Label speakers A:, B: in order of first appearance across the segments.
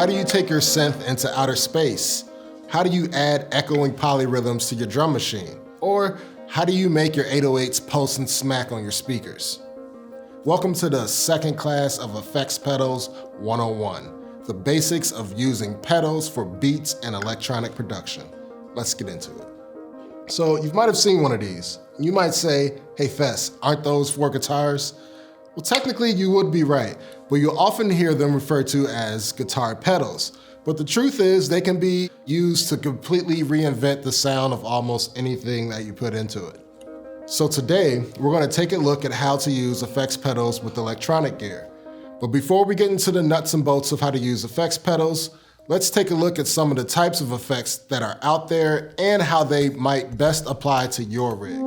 A: How do you take your synth into outer space? How do you add echoing polyrhythms to your drum machine? Or how do you make your 808s pulse and smack on your speakers? Welcome to the second class of Effects Pedals 101, the basics of using pedals for beats and electronic production. Let's get into it. So you might have seen one of these. You might say, hey Fess, aren't those 4 guitars? Well, technically you would be right, but you'll often hear them referred to as guitar pedals. But the truth is they can be used to completely reinvent the sound of almost anything that you put into it. So today, we're going to take a look at how to use effects pedals with electronic gear. But before we get into the nuts and bolts of how to use effects pedals, let's take a look at some of the types of effects that are out there and how they might best apply to your rig.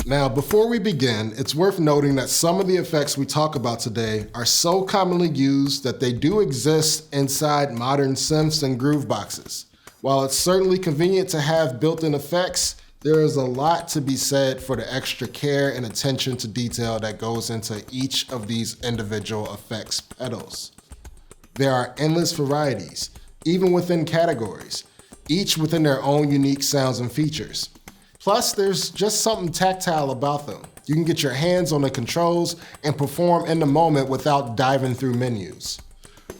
A: Now, before we begin, it's worth noting that some of the effects we talk about today are so commonly used that they do exist inside modern synths and groove boxes. While it's certainly convenient to have built-in effects, there is a lot to be said for the extra care and attention to detail that goes into each of these individual effects pedals. There are endless varieties, even within categories, each within their own unique sounds and features. Plus, there's just something tactile about them. You can get your hands on the controls and perform in the moment without diving through menus.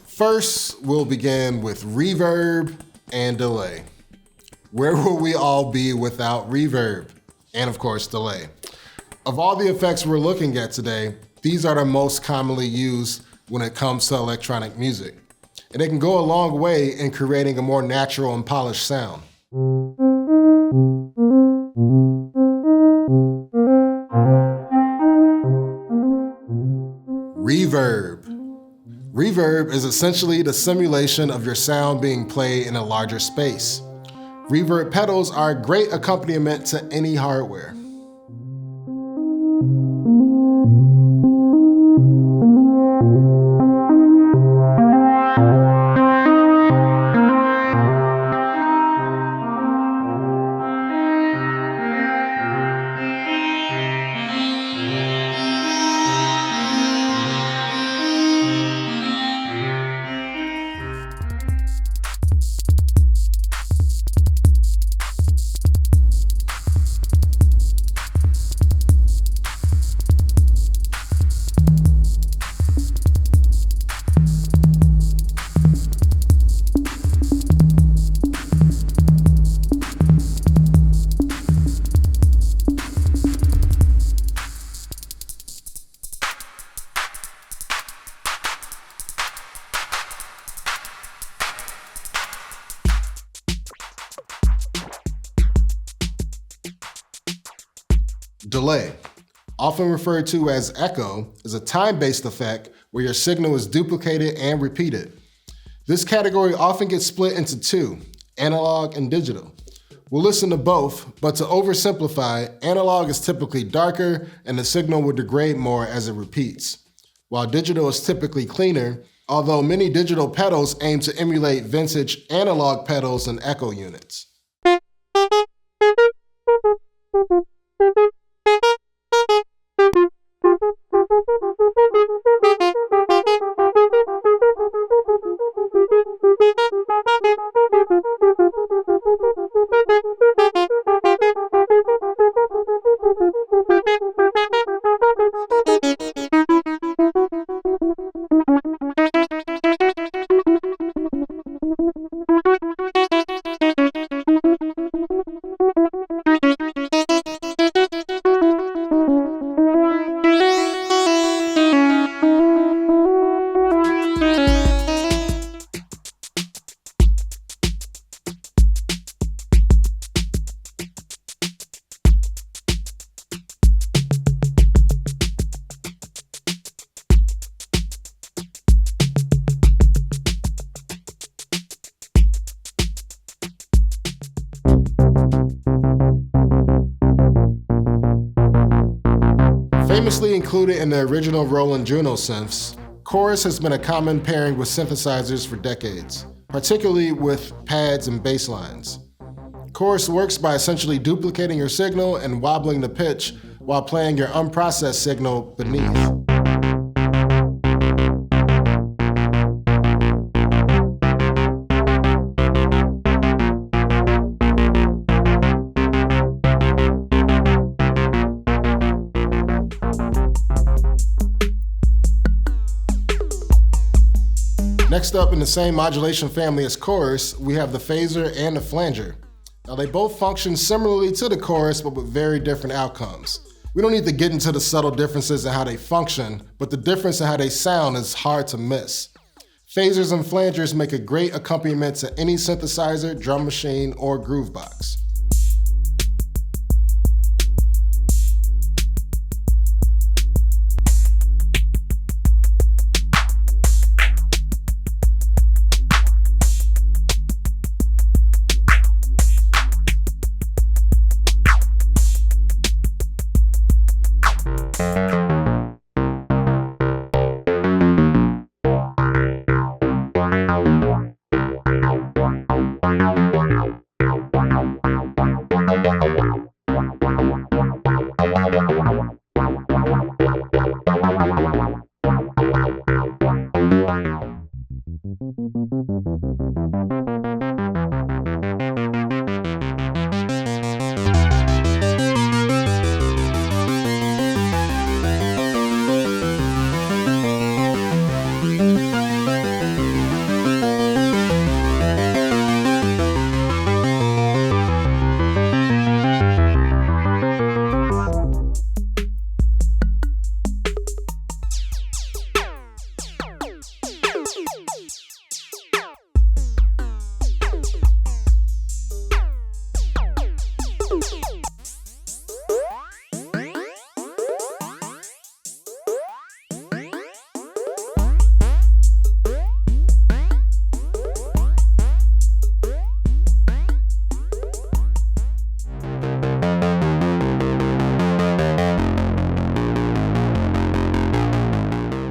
A: First, we'll begin with reverb and delay. Where will we all be without reverb? And of course, delay. Of all the effects we're looking at today, these are the most commonly used when it comes to electronic music. And they can go a long way in creating a more natural and polished sound. Reverb. Reverb is essentially the simulation of your sound being played in a larger space. Reverb pedals are a great accompaniment to any hardware. Delay, often referred to as echo, is a time-based effect where your signal is duplicated and repeated. This category often gets split into 2, analog and digital. We'll listen to both, but to oversimplify, analog is typically darker and the signal will degrade more as it repeats, while digital is typically cleaner, although many digital pedals aim to emulate vintage analog pedals and echo units. Famously included in the original Roland Juno synths, chorus has been a common pairing with synthesizers for decades, particularly with pads and bass lines. Chorus works by essentially duplicating your signal and wobbling the pitch while playing your unprocessed signal beneath. Next up in the same modulation family as chorus, we have the phaser and the flanger. Now they both function similarly to the chorus, but with very different outcomes. We don't need to get into the subtle differences in how they function, but the difference in how they sound is hard to miss. Phasers and flangers make a great accompaniment to any synthesizer, drum machine, or groove box.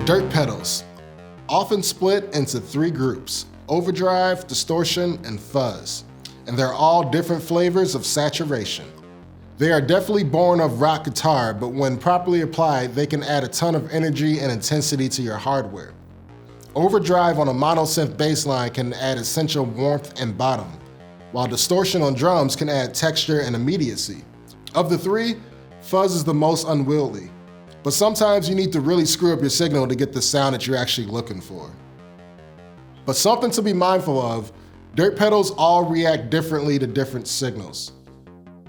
A: Dirt pedals, often split into three groups: overdrive, distortion, and fuzz. And they're all different flavors of saturation. They are definitely born of rock guitar, but when properly applied, they can add a ton of energy and intensity to your hardware. Overdrive on a monosynth bass line can add essential warmth and bottom, while distortion on drums can add texture and immediacy. Of the three, fuzz is the most unwieldy, but sometimes you need to really screw up your signal to get the sound that you're actually looking for. But something to be mindful of, dirt pedals all react differently to different signals.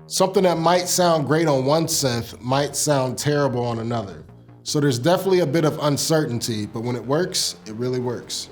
A: Something that might sound great on one synth might sound terrible on another. So there's definitely a bit of uncertainty, but when it works, it really works.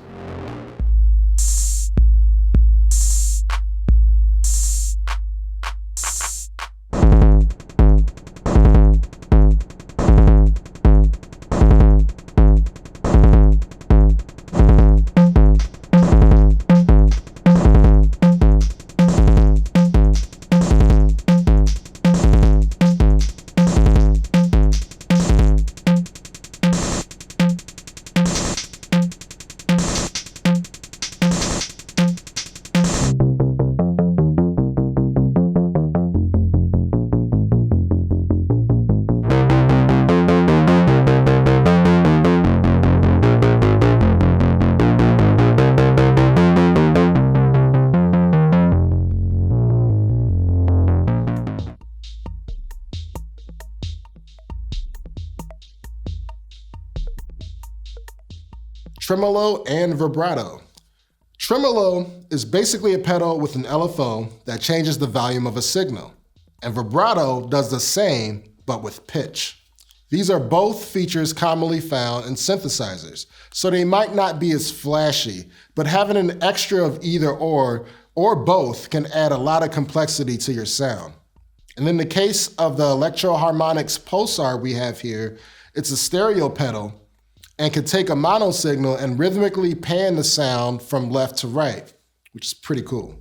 A: Tremolo and vibrato. Tremolo is basically a pedal with an LFO that changes the volume of a signal, and vibrato does the same, but with pitch. These are both features commonly found in synthesizers, so they might not be as flashy, but having an extra of either or both can add a lot of complexity to your sound. And in the case of the Electro-Harmonix Pulsar we have here, it's a stereo pedal and can take a mono signal and rhythmically pan the sound from left to right, which is pretty cool.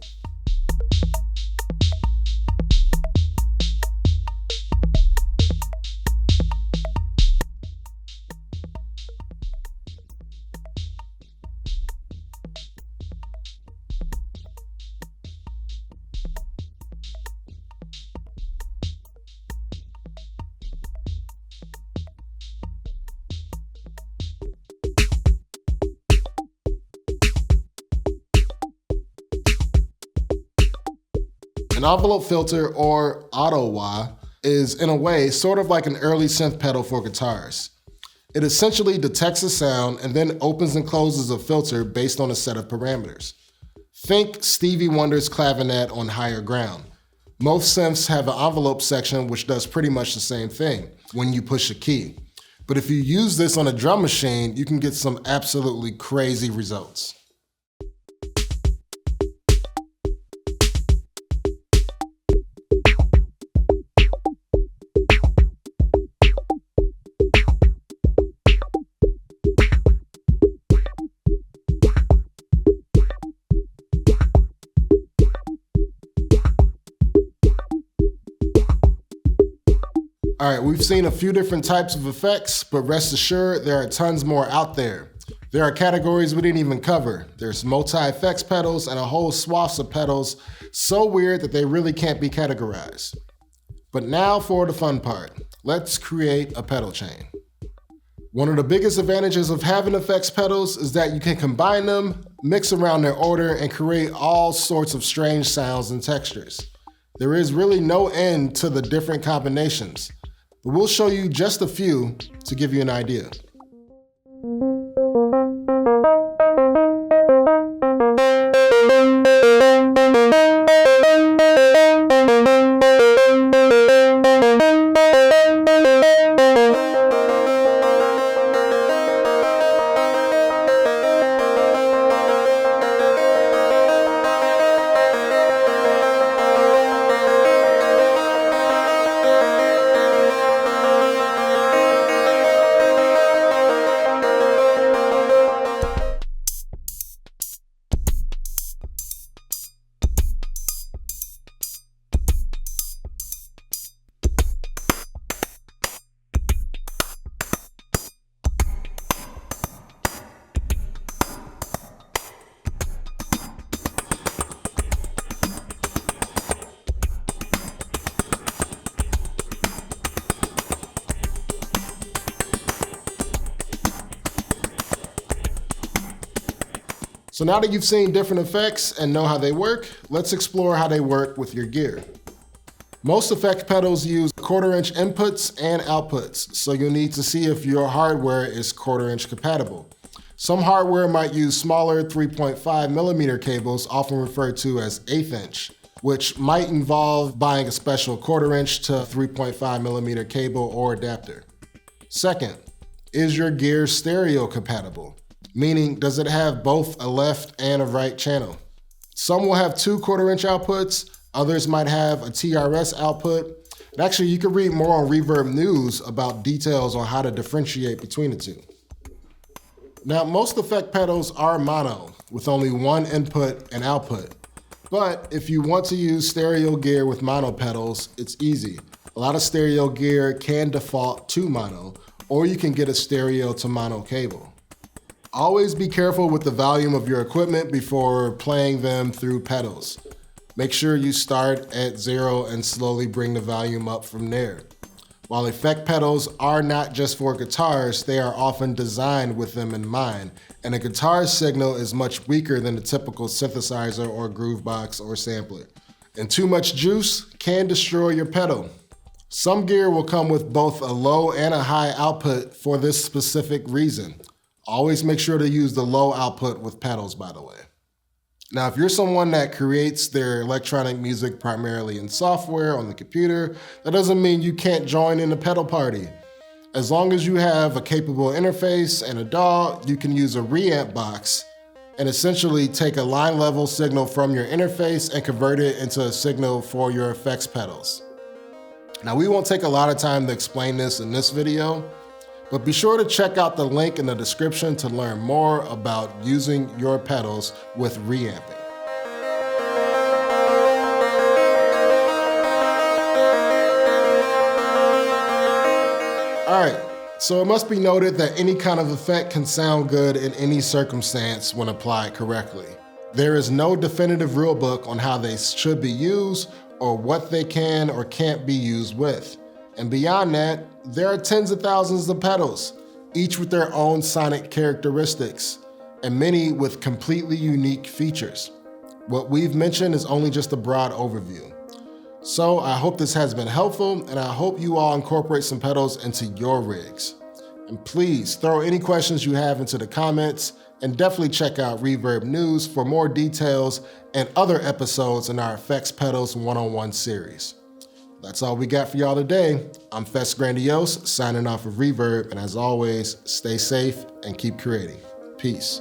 A: An envelope filter, or auto-wah, is in a way sort of like an early synth pedal for guitars. It essentially detects a sound and then opens and closes a filter based on a set of parameters. Think Stevie Wonder's clavinet on Higher Ground. Most synths have an envelope section which does pretty much the same thing when you push a key. But if you use this on a drum machine, you can get some absolutely crazy results. All right, we've seen a few different types of effects, but rest assured there are tons more out there. There are categories we didn't even cover. There's multi-effects pedals and a whole swath of pedals so weird that they really can't be categorized. But now for the fun part. Let's create a pedal chain. One of the biggest advantages of having effects pedals is that you can combine them, mix around their order, and create all sorts of strange sounds and textures. There is really no end to the different combinations. But we'll show you just a few to give you an idea. So now that you've seen different effects and know how they work, let's explore how they work with your gear. Most effect pedals use 1/4-inch inputs and outputs, so you'll need to see if your hardware is 1/4-inch compatible. Some hardware might use smaller 3.5mm cables, often referred to as 1/8 inch, which might involve buying a special 1/4-inch to 3.5mm cable or adapter. Second, is your gear stereo compatible? Meaning, does it have both a left and a right channel? Some will have 2 1/4-inch outputs, others might have a TRS output. And actually, you can read more on Reverb News about details on how to differentiate between the two. Now, most effect pedals are mono, with only one input and output. But if you want to use stereo gear with mono pedals, it's easy. A lot of stereo gear can default to mono, or you can get a stereo to mono cable. Always be careful with the volume of your equipment before playing them through pedals. Make sure you start at 0 and slowly bring the volume up from there. While effect pedals are not just for guitars, they are often designed with them in mind, and a guitar signal is much weaker than the typical synthesizer or groovebox or sampler. And too much juice can destroy your pedal. Some gear will come with both a low and a high output for this specific reason. Always make sure to use the low output with pedals, by the way. Now, if you're someone that creates their electronic music primarily in software on the computer, that doesn't mean you can't join in the pedal party. As long as you have a capable interface and a DAW, you can use a reamp box and essentially take a line level signal from your interface and convert it into a signal for your effects pedals. Now, we won't take a lot of time to explain this in this video, but be sure to check out the link in the description to learn more about using your pedals with reamping. All right, so it must be noted that any kind of effect can sound good in any circumstance when applied correctly. There is no definitive rule book on how they should be used or what they can or can't be used with. And beyond that, there are tens of thousands of pedals, each with their own sonic characteristics, and many with completely unique features. What we've mentioned is only just a broad overview. So I hope this has been helpful, and I hope you all incorporate some pedals into your rigs. And please throw any questions you have into the comments, and definitely check out Reverb News for more details and other episodes in our Effects Pedals one-on-one series. That's all we got for y'all today. I'm Fest Grandiose, signing off of Reverb, and as always, stay safe and keep creating. Peace.